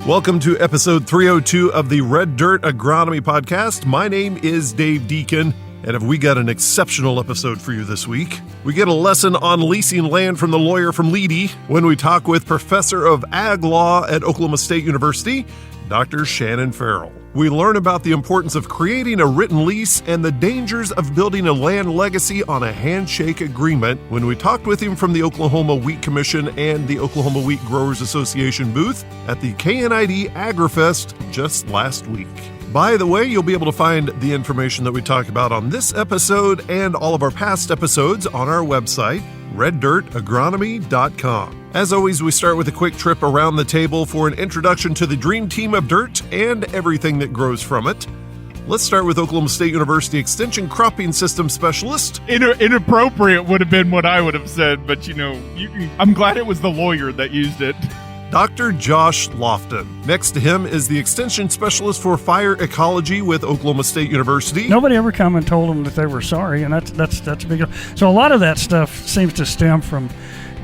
Welcome to episode 302 of the Red Dirt Agronomy Podcast. My name is Dave Deacon, and have we got an exceptional episode for you this week. We get a lesson on leasing land from the lawyer from Leedy when we talk with Professor of Ag Law at Oklahoma State University, Dr. Shannon Farrell. We learn about the importance of creating a written lease and the dangers of building a land legacy on a handshake agreement when we talked with him from the Oklahoma Wheat Commission and the Oklahoma Wheat Growers Association booth at the KNID AgriFest just last week. By the way, you'll be able to find the information that we talk about on this episode and all of our past episodes on our website, reddirtagronomy.com. As always, we start with a quick trip around the table for an introduction to the dream team of dirt and everything that grows from it. Let's start with Oklahoma State University Extension Cropping System Specialist. Inappropriate would have been what I would have said, but I'm glad it was the lawyer that used it. Dr. Josh Lofton. Next to him is the Extension Specialist for Fire Ecology with Oklahoma State University. Nobody ever come and told them that they were sorry, and that's a big deal. So a lot of that stuff seems to stem from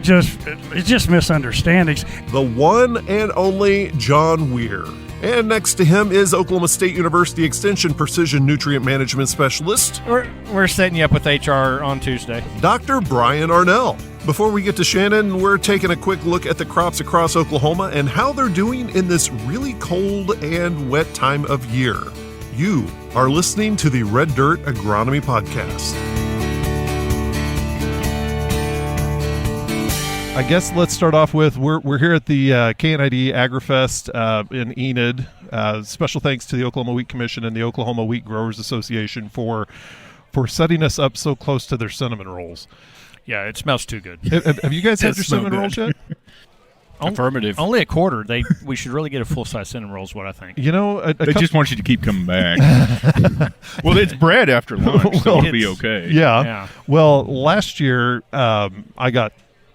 just misunderstandings. The one and only John Weir. And next to him is Oklahoma State University Extension Precision Nutrient Management Specialist. We're setting you up with HR on Tuesday. Dr. Brian Arnell. Before we get to Shannon, we're taking a quick look at the crops across Oklahoma and how they're doing in this really cold and wet time of year. You are listening to the Red Dirt Agronomy Podcast. I guess let's start off with we're here at the KNID AgriFest in Enid. Special thanks to the Oklahoma Wheat Commission and the Oklahoma Wheat Growers Association for setting us up so close to their cinnamon rolls. Yeah, it smells too good. Have you guys had your cinnamon rolls yet? Affirmative. Only a quarter. We should really get a full-size cinnamon roll is what I think. You know, they just want you to keep coming back. Well, it's bread after lunch, so it'll be okay. Yeah. Well, last year I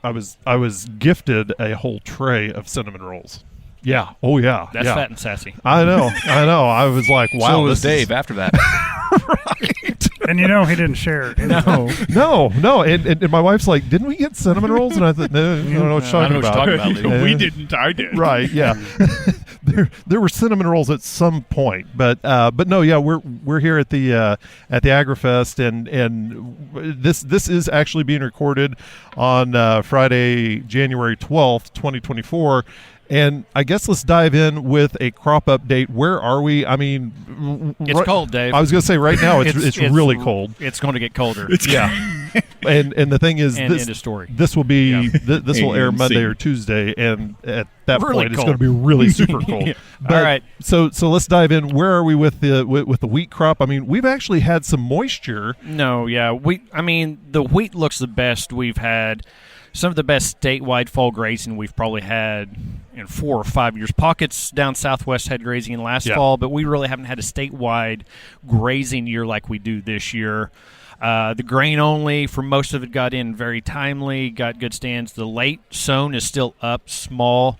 was gifted a whole tray of cinnamon rolls. Yeah. Oh, yeah. That's fat and sassy. I know. I was like, wow. So was Dave after that. Right. And he didn't share. No. And my wife's like, didn't we get cinnamon rolls? And I thought, no, I don't know what you're talking about. We didn't. I did. Right. Yeah. there were cinnamon rolls at some point, but no. Yeah, we're here at the AgriFest, and this is actually being recorded on Friday, January 12th, 2024. And I guess let's dive in with a crop update. Where are we? I mean, it's cold, Dave. I was going to say right now it's really cold. It's going to get colder. And the thing is, end of story. This will be this will air Monday or Tuesday, and at that really point cold. It's going to be really super cold. But, all right. So let's dive in. Where are we with the wheat crop? I mean, we've actually had some moisture. No, yeah. The wheat looks the best we've had. Some of the best statewide fall grazing we've probably had in 4 or 5 years. Pockets down southwest had grazing last fall, but we really haven't had a statewide grazing year like we do this year. The grain only, for most of it, got in very timely, got good stands. The late sown is still up small.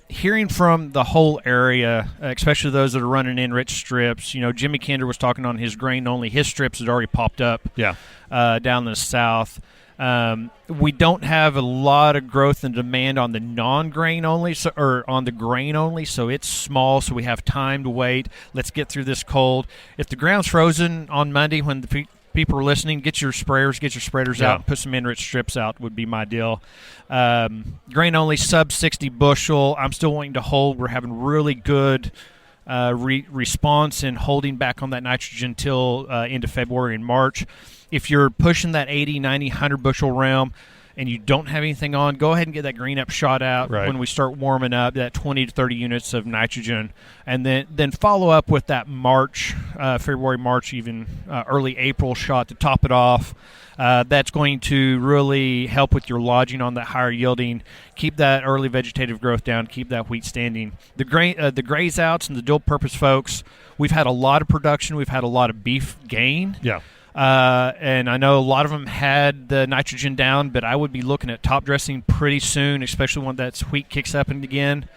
Hearing from the whole area, especially those that are running in rich strips, Jimmy Kinder was talking on his grain only. His strips had already popped up down the south. We don't have a lot of growth and demand on the non-grain only, or on the grain only, so it's small, so we have time to wait. Let's get through this cold. If the ground's frozen on Monday when the people are listening, get your sprayers, get your spreaders out, and put some in-rich strips out would be my deal. Grain only, sub 60 bushel. I'm still wanting to hold. We're having really good response in holding back on that nitrogen till into February and March. If you're pushing that 80, 90, 100 bushel realm and you don't have anything on, go ahead and get that green up shot out when we start warming up, that 20 to 30 units of nitrogen. And then follow up with that March, February, March, even early April shot to top it off. That's going to really help with your lodging on that higher yielding, keep that early vegetative growth down, keep that wheat standing. The graze outs and the dual purpose folks, we've had a lot of production. We've had a lot of beef gain. Yeah. And I know a lot of them had the nitrogen down, but I would be looking at top dressing pretty soon, especially when that wheat kicks up and again.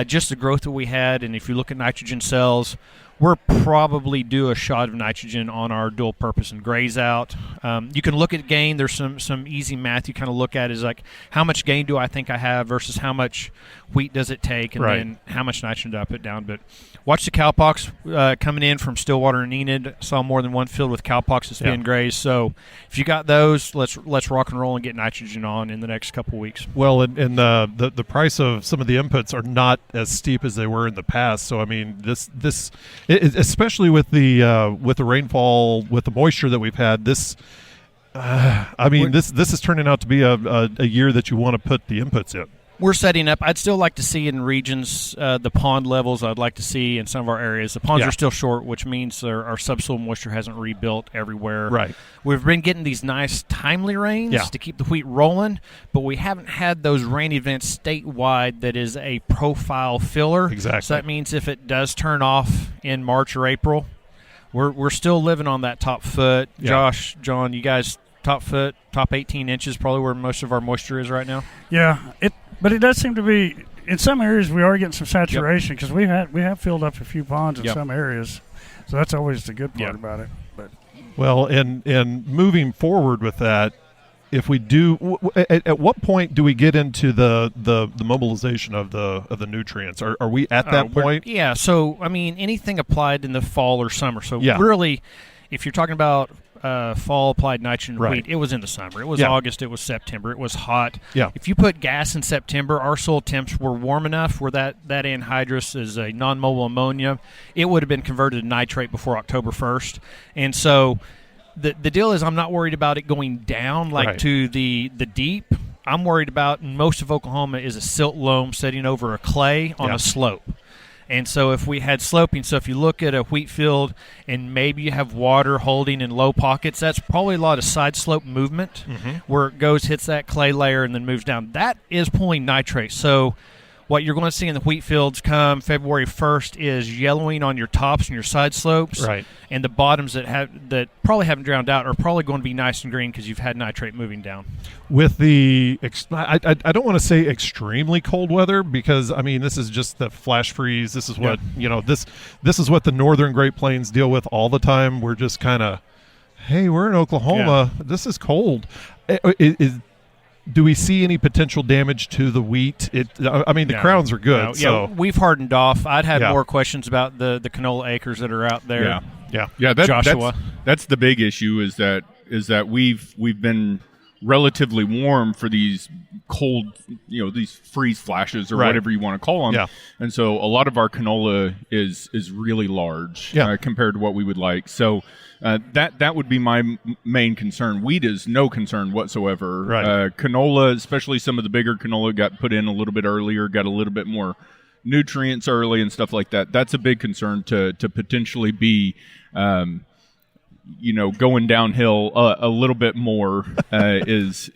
Just the growth that we had, and if you look at nitrogen cells, we're probably due a shot of nitrogen on our dual purpose and graze out. You can look at gain. There's some easy math you kind of look at is like how much gain do I think I have versus how much wheat does it take, and then how much nitrogen do I put down. But watch the cowpox coming in from Stillwater and Enid. Saw more than one field with cowpox that's being grazed. So if you got those, let's rock and roll and get nitrogen on in the next couple of weeks. Well, and the price of some of the inputs are not as steep as they were in the past. So I mean, this especially with the rainfall, with the moisture that we've had, this is turning out to be a year that you want to put the inputs in. We're setting up. I'd still like to see in regions the pond levels. I'd like to see in some of our areas. The ponds are still short, which means our subsoil moisture hasn't rebuilt everywhere. Right. We've been getting these nice timely rains to keep the wheat rolling, but we haven't had those rain events statewide that is a profile filler. Exactly. So that means if it does turn off in March or April, we're still living on that top foot. Yeah. Josh, John, you guys top foot, top 18 inches, probably where most of our moisture is right now. Yeah, but it does seem to be in some areas we are getting some saturation because we have filled up a few ponds in some areas, so that's always the good part about it. But well, and moving forward with that, if we do, at what point do we get into the mobilization of the nutrients? Are we at that point? Yeah. So I mean, anything applied in the fall or summer. So really, if you're talking about fall applied nitrogen to wheat, it was in the summer. It was August. It was September. It was hot. Yeah. If you put gas in September, our soil temps were warm enough where that anhydrous is a non-mobile ammonia. It would have been converted to nitrate before October 1st. And so the deal is I'm not worried about it going down to the deep. I'm worried about most of Oklahoma is a silt loam sitting over a clay on a slope. And so if we had sloping, so if you look at a wheat field and maybe you have water holding in low pockets, that's probably a lot of side slope movement where it goes, hits that clay layer, and then moves down. That is pulling nitrate. So what you're going to see in the wheat fields come February 1st is yellowing on your tops and your side slopes. Right. And the bottoms that probably haven't drowned out are probably going to be nice and green because you've had nitrate moving down. With the, I don't want to say extremely cold weather because, I mean, this is just the flash freeze. This is what, this is what the northern Great Plains deal with all the time. We're just kind of, hey, we're in Oklahoma. Yeah. This is cold. Do we see any potential damage to the wheat? The crowns are good. No. So. Yeah, we've hardened off. I'd have more questions about the canola acres that are out there. Yeah. Joshua. That's the big issue is that we've been relatively warm for these cold, these freeze flashes or whatever you want to call them. Yeah. And so a lot of our canola is really large compared to what we would like. So that would be my main concern. Wheat is no concern whatsoever. Right. Canola, especially some of the bigger canola, got put in a little bit earlier, got a little bit more nutrients early and stuff like that. That's a big concern to potentially be going downhill a little bit more is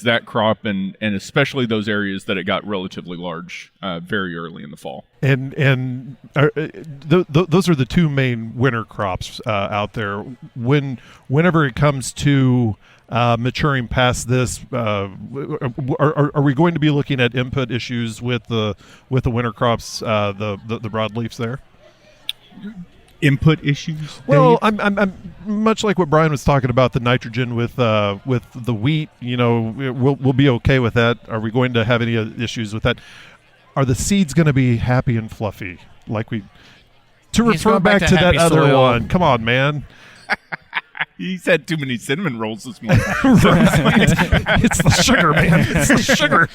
that crop and especially those areas that it got relatively large very early in the fall. And those are the two main winter crops out there. Whenever it comes to maturing past this, are we going to be looking at input issues with the winter crops, the broadleafs there? Input issues? Well, I'm much like what Brian was talking about, the nitrogen with the wheat. We'll be okay with that. Are we going to have any issues with that? Are the seeds going to be happy and fluffy? Refer back to that other soil. one. Come on, man. He's had too many cinnamon rolls this morning. It's the sugar, man. It's the sugar.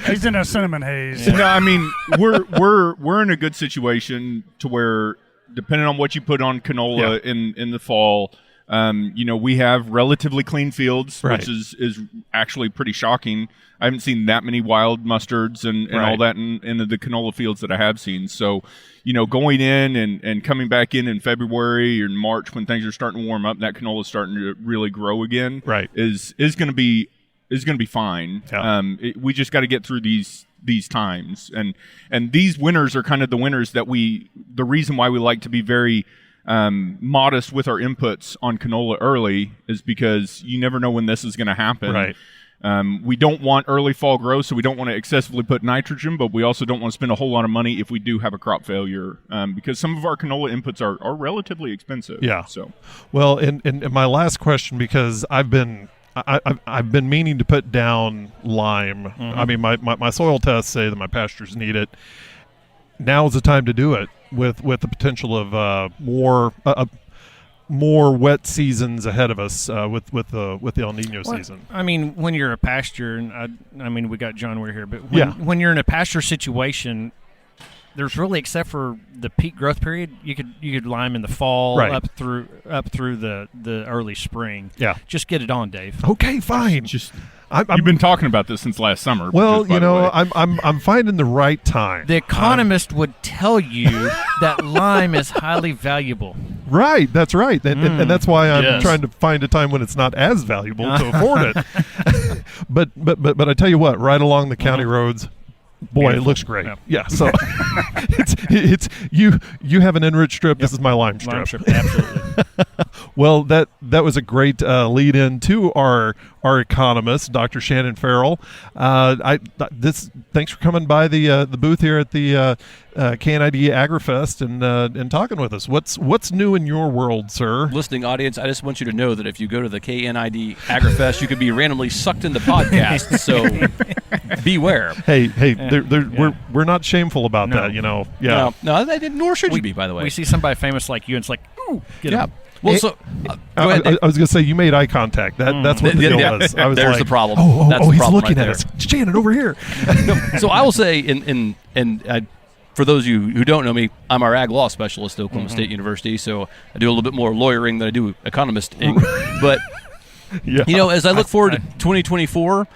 He's in a cinnamon haze. No, I mean we're in a good situation to where, depending on what you put on canola in the fall, we have relatively clean fields, which is actually pretty shocking. I haven't seen that many wild mustards and all that in the canola fields that I have seen. So, going in and coming back in February or March when things are starting to warm up, that canola is starting to really grow again. Right. Is going to be fine. Yeah. We just got to get through these times, and these winters are kind of the winters that the reason why we like to be very modest with our inputs on canola early is because you never know when this is going to happen. Right. We don't want early fall growth, so we don't want to excessively put nitrogen, but we also don't want to spend a whole lot of money if we do have a crop failure, because some of our canola inputs are relatively expensive. Yeah. So, well, and my last question, because I've been meaning to put down lime. Mm-hmm. I mean, my soil tests say that my pastures need it. Now is the time to do it with the potential of more wet seasons ahead of us with the El Nino season. I mean, when you're a pasture, and I mean, we got John Weir here, but when you're in a pasture situation, there's really, except for the peak growth period, you could lime in the fall, right, up through the early spring. Yeah, just get it on, Dave. Okay, fine. You've been talking about this since last summer. Well, I'm finding the right time. The economist would tell you that lime is highly valuable. Right, that's right, and that's why I'm trying to find a time when it's not as valuable to afford it. but I tell you what, right along the county roads, boy, beautiful. It looks great. Yeah, so it's you have an enriched strip. This is my lime strip. Lime strip, absolutely. Well, that was a great lead in to our economist, Dr. Shannon Farrell. Thanks for coming by the booth here at the KNID AgriFest and talking with us. What's new in your world, sir? Listening audience, I just want you to know that if you go to the KNID AgriFest, you could be randomly sucked into podcasts. So beware. Hey, we're not shameful about that, you know. Yeah. No, nor should you be. By the way, we see somebody famous like you, and it's like, ooh, get him. Well, go ahead. I was going to say, you made eye contact. That's what the deal was. I was There's like, the problem. That's the he's problem looking right at us. Shannon, over here. So I will say, for those of you who don't know me, I'm our ag law specialist at Oklahoma State University, so I do a little bit more lawyering than I do economisting. But, as I look forward to 2024,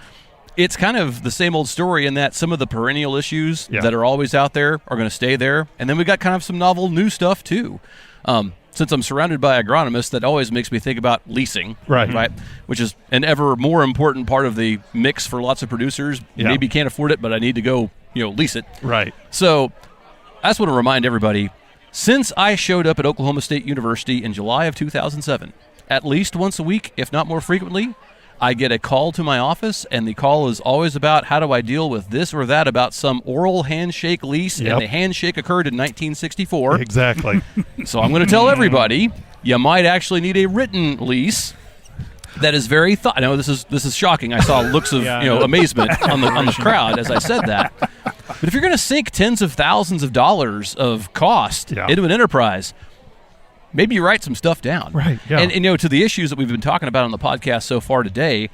it's kind of the same old story in that some of the perennial issues that are always out there are going to stay there. And then we got kind of some novel new stuff, too. Since I'm surrounded by agronomists, that always makes me think about leasing, right? Which is an ever more important part of the mix for lots of producers. Maybe can't afford it, but I need to go, lease it. Right. So I just want to remind everybody, since I showed up at Oklahoma State University in July of 2007, at least once a week, if not more frequently, I get a call to my office, and the call is always about how do I deal with this or that about some oral handshake lease, and the handshake occurred in 1964. Exactly. So I'm going to tell everybody, you might actually need a written lease that is very I know this is shocking. I saw looks of amazement on the crowd as I said that. But if you're going to sink tens of thousands of dollars of cost into an enterprise, maybe you write some stuff down. Right, yeah. And to the issues that we've been talking about on the podcast so far today,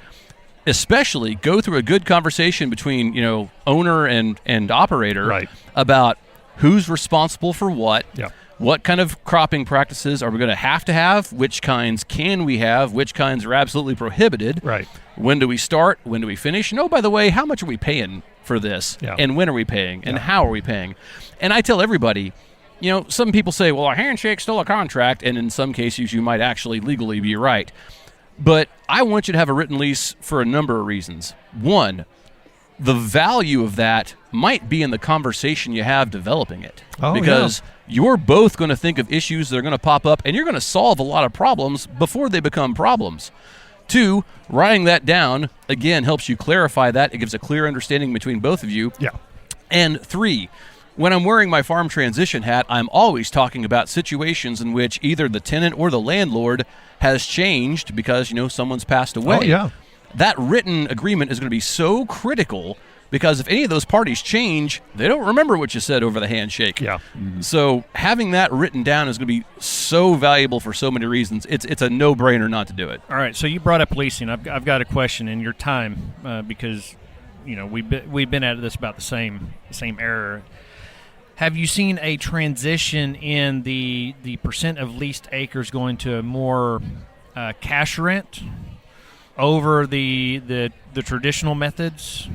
especially go through a good conversation between, owner and operator about who's responsible for what, what kind of cropping practices are we going to have, which kinds can we have, which kinds are absolutely prohibited, when do we start, when do we finish, and by the way, how much are we paying for this, and when are we paying, and how are we paying? And I tell everybody, some people say, well, a handshake's still a contract, and in some cases you might actually legally be right. But I want you to have a written lease for a number of reasons. One, the value of that might be in the conversation you have developing it. Because you're both going to think of issues that are going to pop up, and you're going to solve a lot of problems before they become problems. Two, writing that down, again, helps you clarify that. It gives a clear understanding between both of you. Yeah. And three, when I'm wearing my farm transition hat, I'm always talking about situations in which either the tenant or the landlord has changed because, someone's passed away. Oh, yeah. That written agreement is going to be so critical because if any of those parties change, they don't remember what you said over the handshake. Yeah. Mm-hmm. So having that written down is going to be so valuable for so many reasons. It's a no-brainer not to do it. All right, so you brought up leasing. I've got a question in your time because, we've been at this about the same era. Have you seen a transition in the percent of leased acres going to a more cash rent over the traditional methods?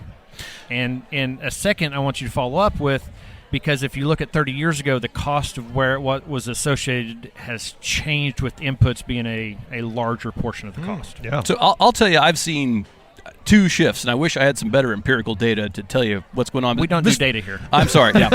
And in a second, I want you to follow up with, because if you look at 30 years ago, the cost of what was associated has changed with inputs being a larger portion of the cost. Yeah. So I'll tell you, I've seen 2 shifts, and I wish I had some better empirical data to tell you what's going on. We don't do data here. I'm sorry. Yeah,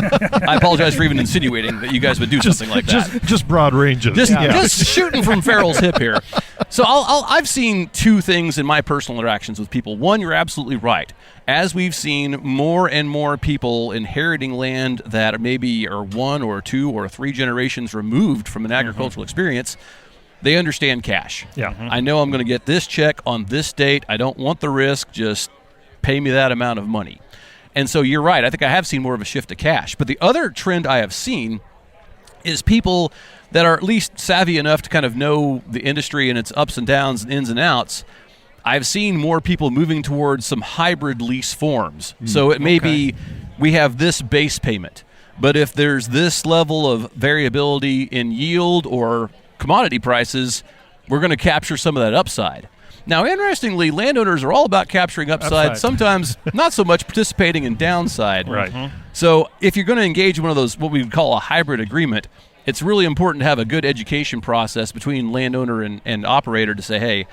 I apologize for even insinuating that you guys would do something like that. Just broad ranges. Just shooting from Farrell's hip here. So I've seen 2 things in my personal interactions with people. One, you're absolutely right. As we've seen more and more people inheriting land that maybe are 1 or 2 or 3 generations removed from an agricultural experience, they understand cash. Yeah. I know I'm going to get this check on this date. I don't want the risk. Just pay me that amount of money. And so you're right. I think I have seen more of a shift to cash. But the other trend I have seen is people that are at least savvy enough to kind of know the industry and its ups and downs and ins and outs. I've seen more people moving towards some hybrid lease forms. So it may be we have this base payment, but if there's this level of variability in yield or commodity prices, we're going to capture some of that upside. Now, interestingly, landowners are all about capturing upside. Sometimes not so much participating in downside. Right. So if you're going to engage in one of those, what we would call a hybrid agreement, it's really important to have a good education process between landowner and operator to say, hey,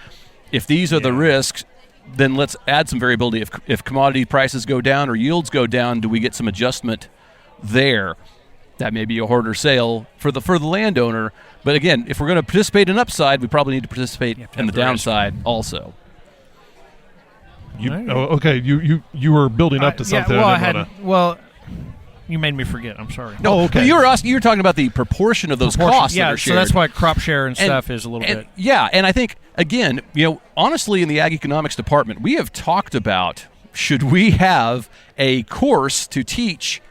if these are the risks, then let's add some variability. If commodity prices go down or yields go down, do we get some adjustment there? That may be a harder sale for the landowner. But again, if we're going to participate in upside, we probably need to participate in the downside also. Okay, you were building up to something. Well, you made me forget. I'm sorry. No, okay. You were talking about the proportion of those costs that are shared. So that's why crop share and stuff is a little bit. Yeah, and I think, again, honestly, in the Ag Economics Department, we have talked about, should we have a course to teach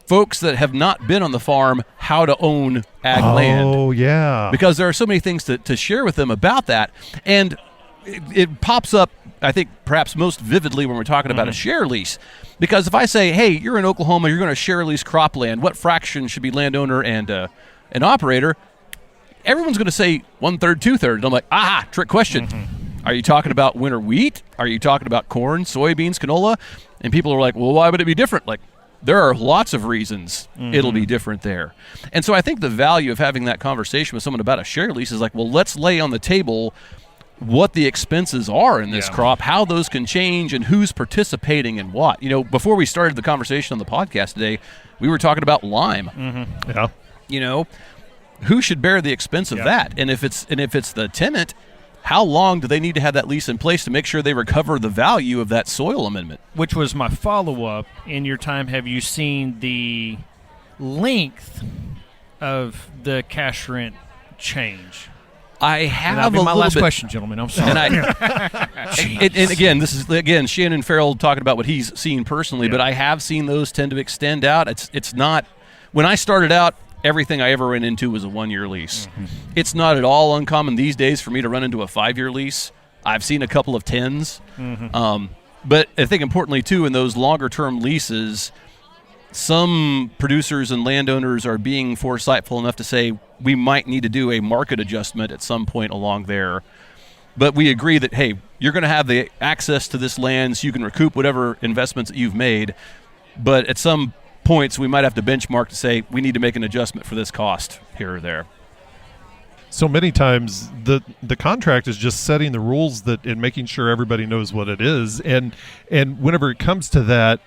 folks that have not been on the farm how to own ag land? Oh, yeah. Because there are so many things to share with them about that. And it pops up, I think, perhaps most vividly when we're talking about a share lease. Because if I say, hey, you're in Oklahoma, you're going to share lease cropland, what fraction should be landowner and an operator? Everyone's going to say 1/3, 2/3. And I'm like, trick question. Are you talking about winter wheat? Are you talking about corn, soybeans, canola? And people are like, well, why would it be different? Like, there are lots of reasons it'll be different there. And so I think the value of having that conversation with someone about a share lease is like, well, let's lay on the table what the expenses are in this crop, how those can change, and who's participating in what. Before we started the conversation on the podcast today, we were talking about lime. Yeah. Who should bear the expense of that? And if it's the tenant, how long do they need to have that lease in place to make sure they recover the value of that soil amendment? Which was my follow-up. In your time, have you seen the length of the cash rent change? I have my last question, gentlemen. I'm sorry. And again, Shannon Farrell talking about what he's seen personally, but I have seen those tend to extend out. It's not when I started out, everything I ever ran into was a 1-year lease. It's not at all uncommon these days for me to run into a 5-year lease. I've seen a couple of 10s. But I think importantly, too, in those longer-term leases, some producers and landowners are being foresightful enough to say we might need to do a market adjustment at some point along there. But we agree that, hey, you're going to have the access to this land so you can recoup whatever investments that you've made. But at some points, we might have to benchmark to say we need to make an adjustment for this cost here or there. So many times the contract is just setting the rules and making sure everybody knows what it is. And whenever it comes to that,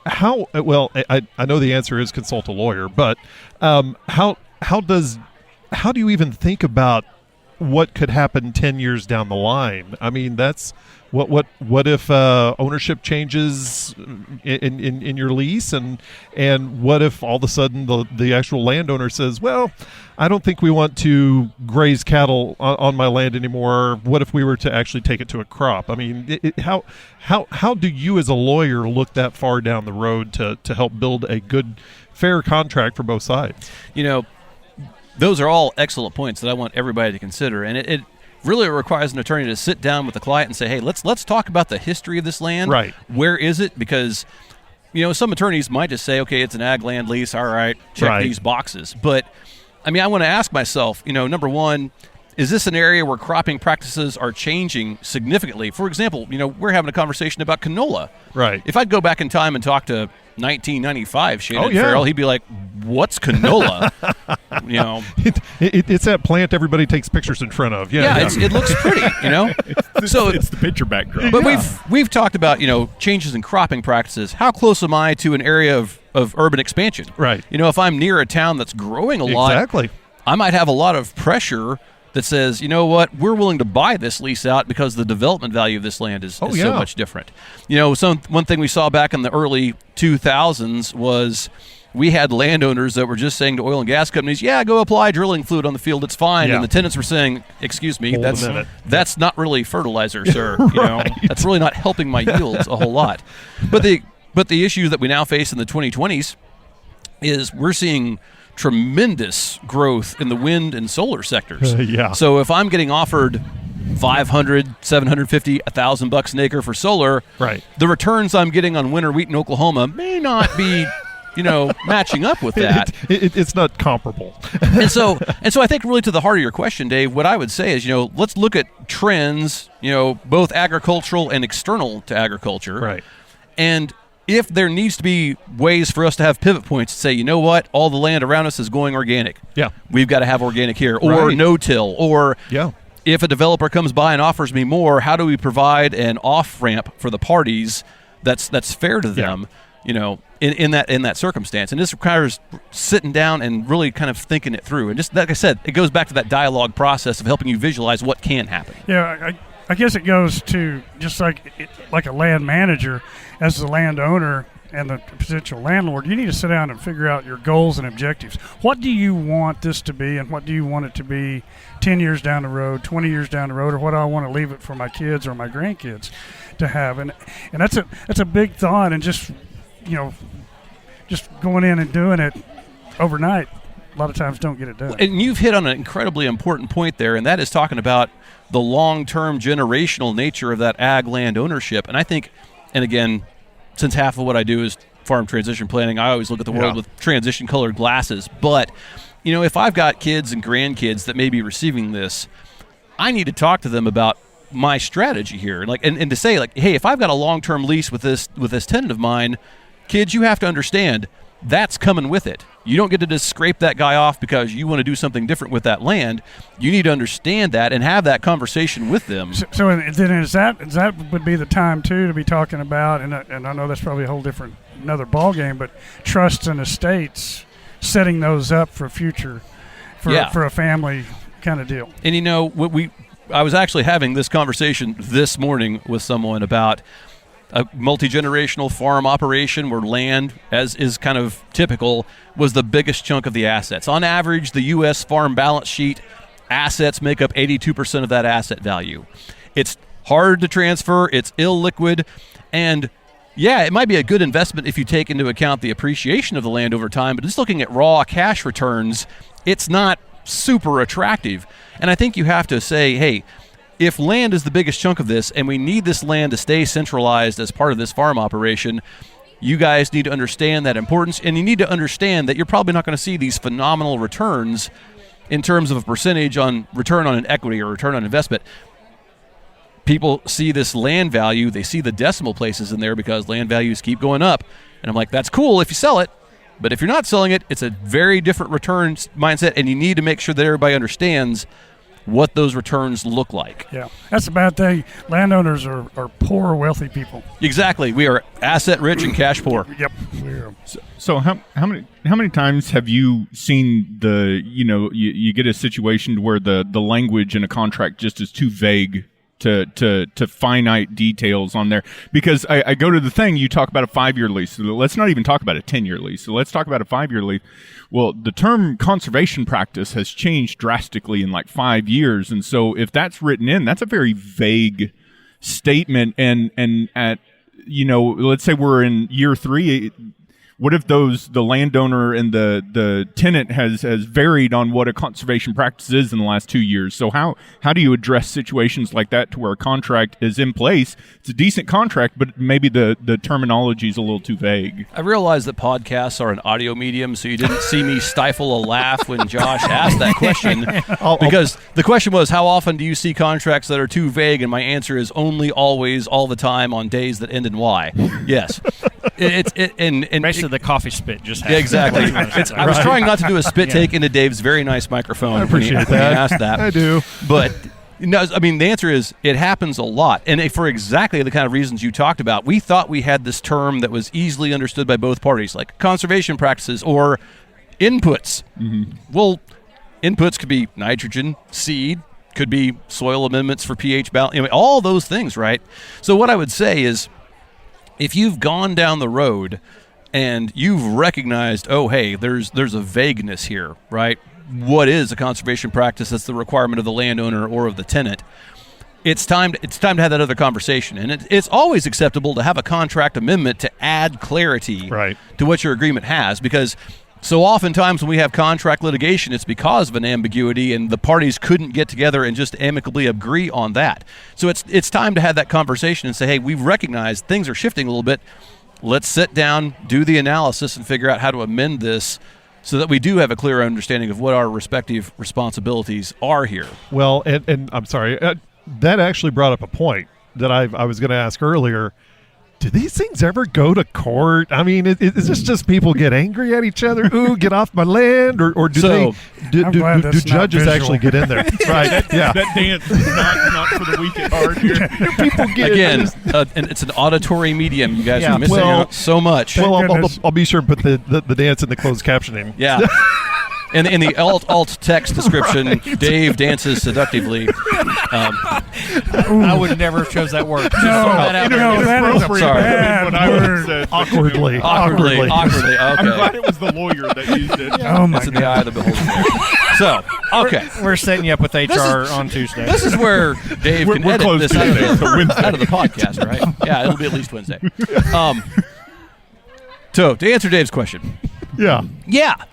I know the answer is consult a lawyer, but how do you even think about what could happen 10 years down the line? I mean, that's what if ownership changes in your lease, and what if all of a sudden the actual landowner says, well, I don't think we want to graze cattle on my land anymore. What if we were to actually take it to a crop? I mean, how do you as a lawyer look that far down the road to help build a good, fair contract for both sides? Those are all excellent points that I want everybody to consider, and it really requires an attorney to sit down with the client and say, hey, let's talk about the history of this land. Right. Where is it? Because some attorneys might just say, okay, it's an ag land lease. All right, check these boxes. But I mean, I want to ask myself, number one, is this an area where cropping practices are changing significantly? For example, we're having a conversation about canola. Right. If I'd go back in time and talk to 1995 Shannon Farrell, he'd be like, what's canola? It's that plant everybody takes pictures in front of. Yeah. It looks pretty, So it's the picture backdrop. But we've talked about changes in cropping practices. How close am I to an area of urban expansion? Right. If I'm near a town that's growing a lot, exactly, I might have a lot of pressure that says, you know what, we're willing to buy this lease out because the development value of this land is so much different. One thing we saw back in the early 2000s was we had landowners that were just saying to oil and gas companies, go apply drilling fluid on the field, it's fine. Yeah. And the tenants were saying, excuse me, that's not really fertilizer, sir. Right. That's really not helping my yields a whole lot. But the issue that we now face in the 2020s is we're seeing tremendous growth in the wind and solar sectors. So if I'm getting offered $500, $750, $1,000 an acre for solar, right, the returns I'm getting on winter wheat in Oklahoma may not be matching up with that. It's not comparable. and so I think really to the heart of your question, Dave, what I would say is, let's look at trends, both agricultural and external to agriculture. Right. And if there needs to be ways for us to have pivot points to say, you know what, all the land around us is going organic. Yeah. We've got to have organic here, or no-till, or if a developer comes by and offers me more, how do we provide an off-ramp for the parties that's fair to them, in that circumstance? And this requires sitting down and really kind of thinking it through. And just like I said, it goes back to that dialogue process of helping you visualize what can happen. Yeah, I guess it goes to just like a land manager, as the landowner and the potential landlord, you need to sit down and figure out your goals and objectives. What do you want this to be, and what do you want it to be 10 years down the road, 20 years down the road, or what do I want to leave it for my kids or my grandkids to have? And that's a big thought, and just going in and doing it overnight a lot of times don't get it done. And you've hit on an incredibly important point there, and that is talking about the long-term generational nature of that ag land ownership. And I think, and again, since half of what I do is farm transition planning, I always look at the world with transition-colored glasses. But, if I've got kids and grandkids that may be receiving this, I need to talk to them about my strategy here. And to say, hey, if I've got a long-term lease with this tenant of mine, kids, you have to understand that's coming with it. You don't get to just scrape that guy off because you want to do something different with that land. You need to understand that and have that conversation with them. So then is that would be the time too to be talking about, and I know that's probably a whole different another ball game, but trusts and estates, setting those up for future, for a family kind of deal. And I was actually having this conversation this morning with someone about a multi-generational farm operation where land, as is kind of typical, was the biggest chunk of the assets. On average, the U.S. farm balance sheet assets make up 82% of that asset value. It's hard to transfer, it's illiquid, and it might be a good investment if you take into account the appreciation of the land over time, but just looking at raw cash returns, it's not super attractive. And I think you have to say, hey, if land is the biggest chunk of this and we need this land to stay centralized as part of this farm operation, you guys need to understand that importance, and you need to understand that you're probably not going to see these phenomenal returns in terms of a percentage on return on an equity or return on investment. People see this land value, they see the decimal places in there because land values keep going up. And I'm like, that's cool if you sell it, but if you're not selling it, it's a very different return mindset, and you need to make sure that everybody understands what those returns look like. Yeah, that's a bad thing. Landowners are poor, wealthy people. Exactly. We are asset rich and cash poor. Yep. We are. So how many times have you seen you get a situation where the language in a contract just is too vague to finite details on there? Because I go to the thing, you talk about a 5-year lease. So let's not even talk about a 10-year lease. So let's talk about a 5-year lease. Well, the term conservation practice has changed drastically in 5 years. And so if that's written in, that's a very vague statement. And at, let's say we're in year 3, what if the landowner and the tenant has varied on what a conservation practice is in the last 2 years? So how do you address situations like that to where a contract is in place? It's a decent contract, but maybe the terminology is a little too vague. I realize that podcasts are an audio medium, so you didn't see me stifle a laugh when Josh asked that question. Because the question was, how often do you see contracts that are too vague? And my answer is only, always, all the time, on days that end in Y. Yes. Basically, the coffee spit just happened. Yeah, exactly. I was trying not to do a spit take into Dave's very nice microphone. I appreciate when he asked that. I do. But no, I mean, the answer is it happens a lot. And for exactly the kind of reasons you talked about, we thought we had this term that was easily understood by both parties, like conservation practices or inputs. Well, inputs could be nitrogen, seed, could be soil amendments for pH balance, all those things, right? So what I would say is if you've gone down the road and you've recognized, oh, hey, there's a vagueness here, right? What is a conservation practice that's the requirement of the landowner or of the tenant? It's time to have that other conversation. And it's always acceptable to have a contract amendment to add clarity to what your agreement has, because so oftentimes when we have contract litigation, it's because of an ambiguity and the parties couldn't get together and just amicably agree on that. So it's time to have that conversation and say, hey, we've recognized things are shifting a little bit. Let's sit down, do the analysis, and figure out how to amend this so that we do have a clear understanding of what our respective responsibilities are here. Well, and I'm sorry, that actually brought up a point that I was going to ask earlier. Do these things ever go to court? I mean, is this just people get angry at each other? Ooh, get off my land, or do do judges actually get in there? Right? That dance is not for the weak at heart here. People get again, and it's an auditory medium. You guys are missing out so much. Well, I'll be sure to put the dance in the closed captioning. Yeah. In the alt text description, Dave dances seductively. I would never have chose that word. That is a bad word. Awkwardly. Okay. I'm glad it was the lawyer that used it. Oh my It's in the eye of the beholder. So, okay. We're setting you up with HR on Tuesday. This is where Dave can we're edit closed this Tuesday, so Wednesday. out of the podcast, right? Yeah, it'll be at least Wednesday. So, to answer Dave's question. Yeah.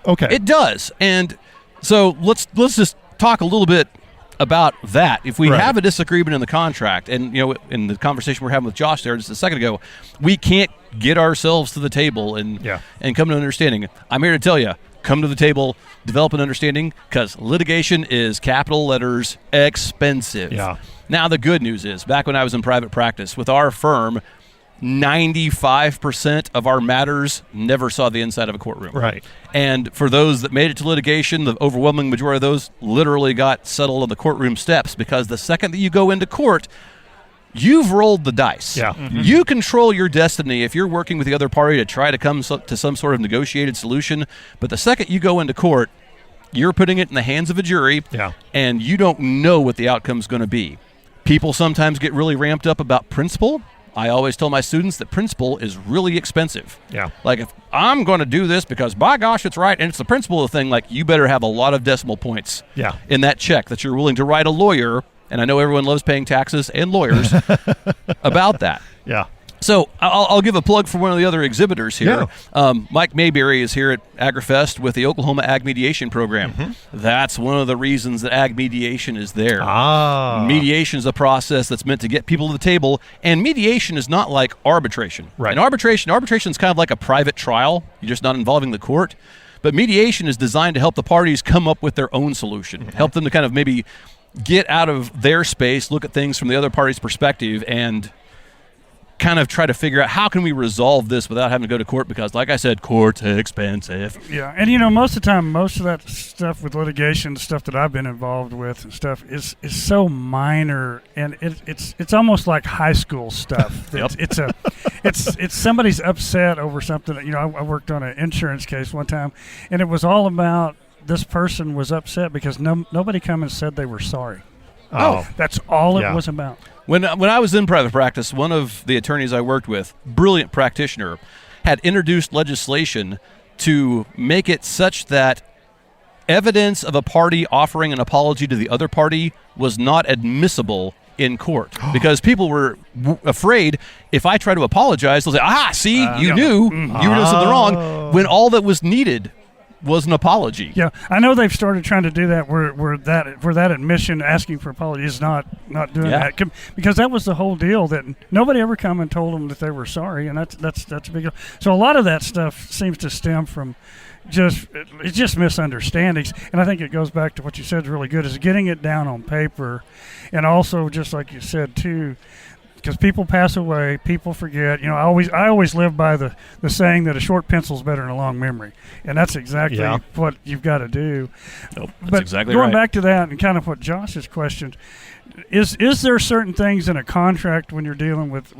Okay. It does. And so let's just talk a little bit about that. If we have a disagreement in the contract, and in the conversation we're having with Josh there just a second ago, we can't get ourselves to the table and come to an understanding. I'm here to tell you, come to the table, develop an understanding, because litigation is capital letters expensive. Yeah. Now the good news is, back when I was in private practice with our firm, 95% of our matters never saw the inside of a courtroom. Right. And for those that made it to litigation, the overwhelming majority of those literally got settled on the courtroom steps, because the second that you go into court, you've rolled the dice. Yeah. You control your destiny if you're working with the other party to try to come to some sort of negotiated solution. But the second you go into court, you're putting it in the hands of a jury, and you don't know what the outcome's going to be. People sometimes get really ramped up about principle. I always tell my students that principle is really expensive. Yeah. Like, if I'm going to do this because, by gosh, it's right, and it's the principle of the thing, like, you better have a lot of decimal points in that check that you're willing to write a lawyer, and I know everyone loves paying taxes and lawyers, about that. Yeah. So I'll give a plug for one of the other exhibitors here. Yeah. Mike Mayberry is here at AgriFest with the Oklahoma Ag Mediation Program. That's one of the reasons that ag mediation is there. Mediation is a process that's meant to get people to the table, and mediation is not like arbitration. Right. And arbitration is kind of like a private trial. You're just not involving the court. But mediation is designed to help the parties come up with their own solution, help them to kind of maybe get out of their space, look at things from the other party's perspective, and kind of try to figure out how can we resolve this without having to go to court, because, like I said, court's expensive. Yeah, and most of the time, most of that stuff with litigation, stuff that I've been involved with and stuff is so minor, and it's almost like high school stuff. It's somebody's upset over something. I worked on an insurance case one time, and it was all about this person was upset because nobody come and said they were sorry. That's all it was about. When I was in private practice, one of the attorneys I worked with, brilliant practitioner, had introduced legislation to make it such that evidence of a party offering an apology to the other party was not admissible in court, because people were afraid if I try to apologize, they'll say, see, you knew you were doing something wrong, when all that was needed was an apology. Yeah, I know they've started trying to do that where that admission asking for apology is not doing that, because that was the whole deal, that nobody ever come and told them that they were sorry, and that's a big deal. So a lot of that stuff seems to stem from just misunderstandings, and I think it goes back to what you said is really good, is getting it down on paper, and also, just like you said too, because people pass away, people forget. I always live by the saying that a short pencil is better than a long memory, and that's exactly what you've got to do. Nope, that's but exactly going right. back to that and kind of what Josh's question, is there certain things in a contract when you're dealing with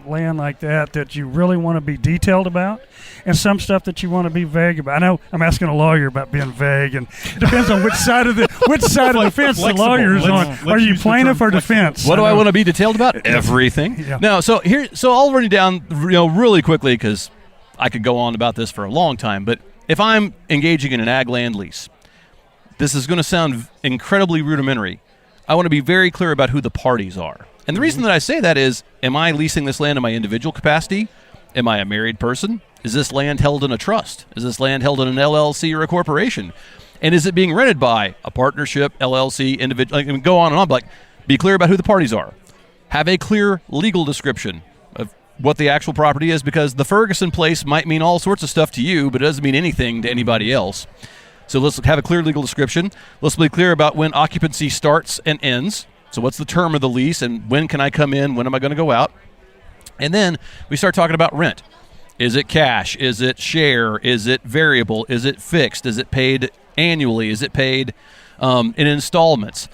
land like that you really want to be detailed about, and some stuff that you want to be vague about? I know I'm asking a lawyer about being vague, and it depends on which side of the fence the lawyer's on. Are you plaintiff or defense? What do I want to be detailed about? Everything. Yeah. Now, so I'll run it down really quickly because I could go on about this for a long time. But if I'm engaging in an ag land lease, this is going to sound incredibly rudimentary. I want to be very clear about who the parties are. And the reason that I say that is, am I leasing this land in my individual capacity? Am I a married person? Is this land held in a trust? Is this land held in an LLC or a corporation? And is it being rented by a partnership, LLC, individual? Go on and on. But be clear about who the parties are. Have a clear legal description of what the actual property is, because the Ferguson place might mean all sorts of stuff to you, but it doesn't mean anything to anybody else. So let's have a clear legal description. Let's be clear about when occupancy starts and ends. So what's the term of the lease, and when can I come in? When am I going to go out? And then we start talking about rent. Is it cash? Is it share? Is it variable? Is it fixed? Is it paid annually? Is it paid in installments?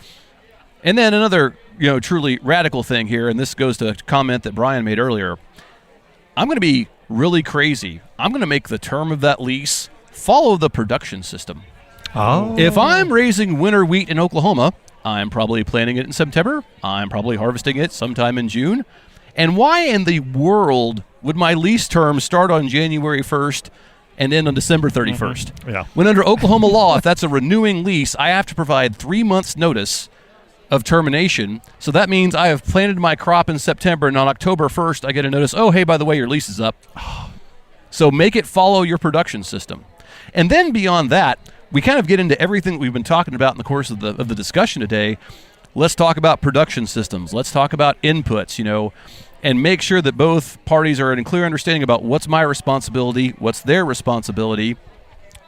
And then another truly radical thing here, and this goes to a comment that Brian made earlier. I'm going to be really crazy. I'm going to make the term of that lease follow the production system. Oh. If I'm raising winter wheat in Oklahoma, I'm probably planting it in September. I'm probably harvesting it sometime in June. And why in the world would my lease term start on January 1st and end on December 31st? Mm-hmm. Yeah. When under Oklahoma law, if that's a renewing lease, I have to provide 3 months notice of termination. So that means I have planted my crop in September, and on October 1st, I get a notice, oh, hey, by the way, your lease is up. So make it follow your production system. And then beyond that, we kind of get into everything we've been talking about in the course of the discussion today. Let's talk about production systems. Let's talk about inputs, and make sure that both parties are in a clear understanding about what's my responsibility, what's their responsibility,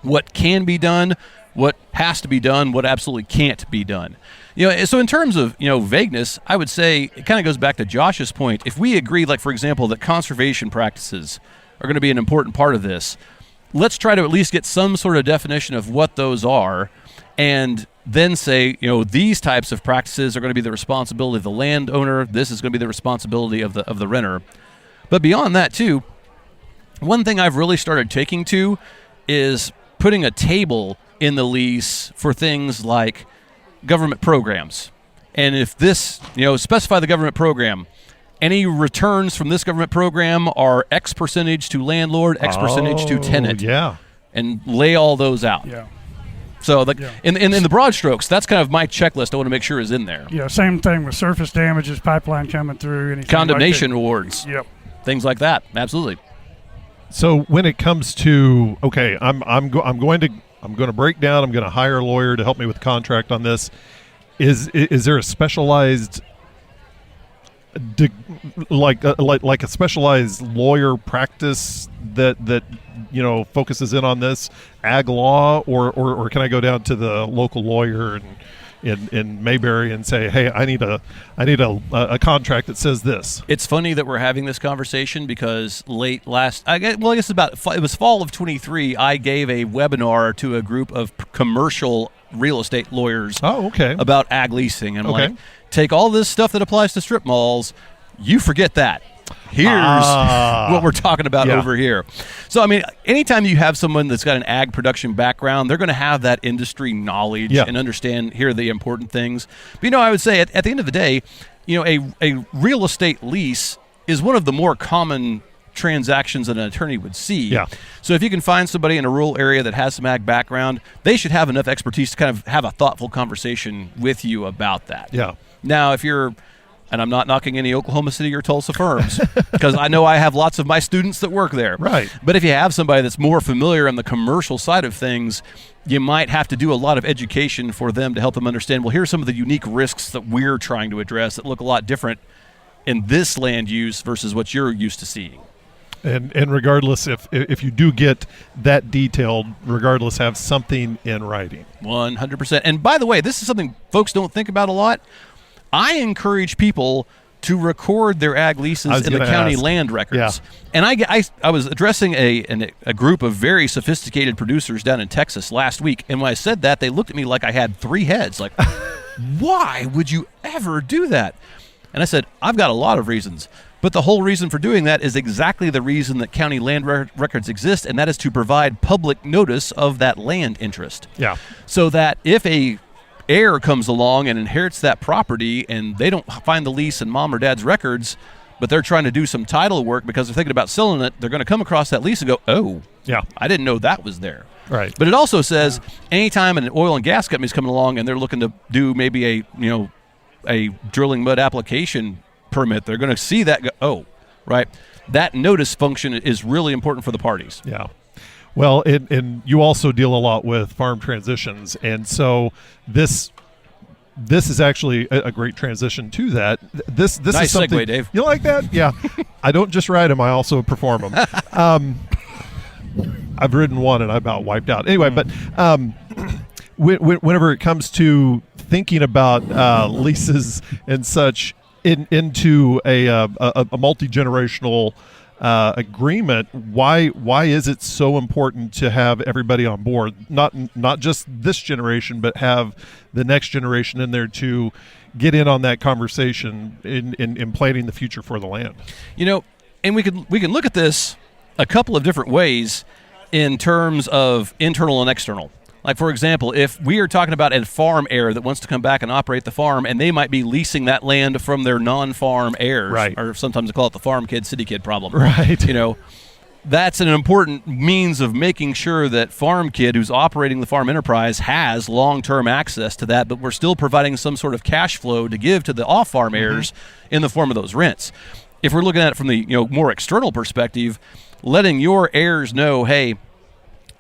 what can be done, what has to be done, what absolutely can't be done. So in terms of, vagueness, I would say it kind of goes back to Josh's point. If we agree, like, for example, that conservation practices are going to be an important part of this, let's try to at least get some sort of definition of what those are, and then say, these types of practices are going to be the responsibility of the landowner. This is going to be the responsibility of the renter. But beyond that, too, one thing I've really started taking to is putting a table in the lease for things like government programs. And if this, specify the government program, any returns from this government program are X percentage to landlord, X percentage to tenant. Yeah. And lay all those out. Yeah. So in the broad strokes, that's kind of my checklist I want to make sure is in there. Yeah, same thing with surface damages, pipeline coming through, anything Condemnation like awards. Yep. Things like that. Absolutely. So when it comes to I'm going to break down. I'm going to hire a lawyer to help me with the contract on this. Is there a specialized like a specialized lawyer practice that focuses in on this ag law, or can I go down to the local lawyer in Mayberry and say, hey, I need a contract that says this? It's funny that we're having this conversation because it was fall of 23. I gave a webinar to a group of commercial real estate lawyers. Oh, okay. About ag leasing, and okay. like, take all this stuff that applies to strip malls, you forget that. Here's what we're talking about over here. So, I mean, anytime you have someone that's got an ag production background, they're going to have that industry knowledge and understand here are the important things. But, I would say at the end of the day, a real estate lease is one of the more common transactions that an attorney would see. Yeah. So if you can find somebody in a rural area that has some ag background, they should have enough expertise to kind of have a thoughtful conversation with you about that. Yeah. Now, if you're, and I'm not knocking any Oklahoma City or Tulsa firms, because I know I have lots of my students that work there. Right. But if you have somebody that's more familiar on the commercial side of things, you might have to do a lot of education for them to help them understand, well, here's some of the unique risks that we're trying to address that look a lot different in this land use versus what you're used to seeing. And regardless, if you do get that detailed, regardless, have something in writing. 100%. And by the way, this is something folks don't think about a lot. I encourage people to record their ag leases in the county land records. Yeah. And I was addressing a group of very sophisticated producers down in Texas last week, and when I said that, they looked at me like I had 3 heads. Like, why would you ever do that? And I said, I've got a lot of reasons. But the whole reason for doing that is exactly the reason that county land records exist, and that is to provide public notice of that land interest. Yeah. So that if a heir comes along and inherits that property and they don't find the lease in mom or dad's records, but they're trying to do some title work because they're thinking about selling it, they're going to come across that lease and go, oh, yeah, I didn't know that was there. Right. But it also says anytime an oil and gas company is coming along and they're looking to do maybe a drilling mud application permit, they're going to see that go, oh, right. That notice function is really important for the parties. Yeah. Well, and you also deal a lot with farm transitions, and so this is actually a great transition to that. This nice is something. Segue, Dave. You like that? Yeah. I don't just ride them; I also perform them. I've ridden one and I about wiped out. Anyway, but whenever it comes to thinking about leases and such into a multi-generational agreement, why is it so important to have everybody on board? Not just this generation, but have the next generation in there to get in on that conversation in planning the future for the land. And we can look at this a couple of different ways in terms of internal and external. Like, for example, if we are talking about a farm heir that wants to come back and operate the farm, and they might be leasing that land from their non-farm heirs, right, or sometimes they call it the farm kid, city kid problem. Right. That's an important means of making sure that farm kid who's operating the farm enterprise has long-term access to that, but we're still providing some sort of cash flow to give to the off-farm heirs in the form of those rents. If we're looking at it from the more external perspective, letting your heirs know, hey,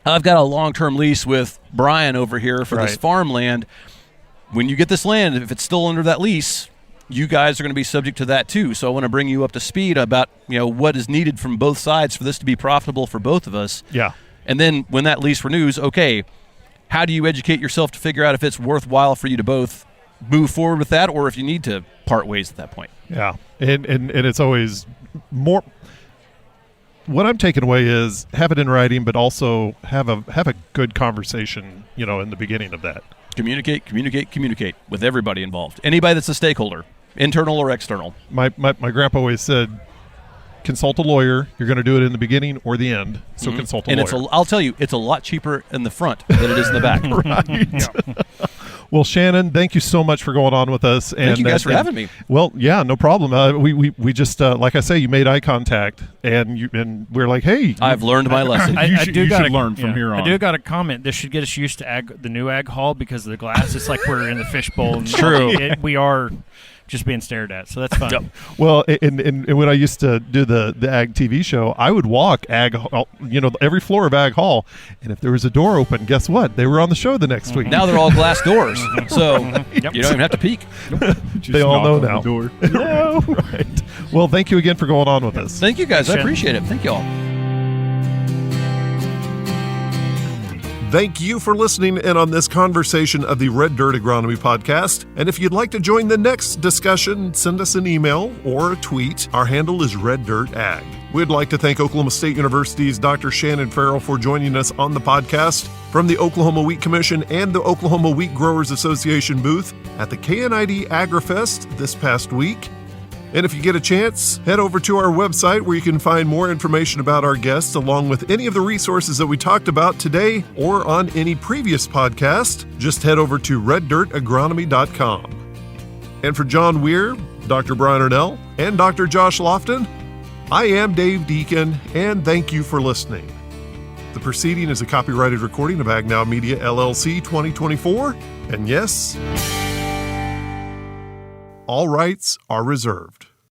I've got a long-term lease with Brian over here for this farmland. When you get this land, if it's still under that lease, you guys are going to be subject to that too. So I want to bring you up to speed about what is needed from both sides for this to be profitable for both of us. Yeah. And then when that lease renews, okay, how do you educate yourself to figure out if it's worthwhile for you to both move forward with that, or if you need to part ways at that point? Yeah, and it's always more. What I'm taking away is have it in writing, but also have a good conversation, in the beginning of that. Communicate with everybody involved. Anybody that's a stakeholder, internal or external. My grandpa always said, consult a lawyer. You're going to do it in the beginning or the end, so consult a lawyer. And I'll tell you, it's a lot cheaper in the front than it is in the back. Right. Yeah. Well, Shannon, thank you so much for going on with us. Thank you guys for having me. Well, yeah, no problem. We just like I say, you made eye contact, and we're like, hey, I've learned my lesson. You should learn from here on. I do got a comment. This should get us used to the new ag hall because of the glass. It's like we're in the fishbowl. True. We are just being stared at, so that's fun. Yep. Well, and when I used to do the Ag TV show, I would walk Ag, every floor of Ag Hall, and if there was a door open, guess what? They were on the show the next week. Now they're all glass doors, so you don't even have to peek. They all know now. The door. Yeah, right. Well, thank you again for going on with us. Thank you guys. I appreciate it. Thank you all. Thank you for listening in on this conversation of the Red Dirt Agronomy Podcast. And if you'd like to join the next discussion, send us an email or a tweet. Our handle is Red Dirt Ag. We'd like to thank Oklahoma State University's Dr. Shannon Farrell for joining us on the podcast from the Oklahoma Wheat Commission and the Oklahoma Wheat Growers Association booth at the KNID AgriFest this past week. And if you get a chance, head over to our website where you can find more information about our guests along with any of the resources that we talked about today or on any previous podcast. Just head over to reddirtagronomy.com. And for John Weir, Dr. Brian Ernell, and Dr. Josh Lofton, I am Dave Deacon, and thank you for listening. The proceeding is a copyrighted recording of Ag Now Media LLC 2024, and yes, all rights are reserved.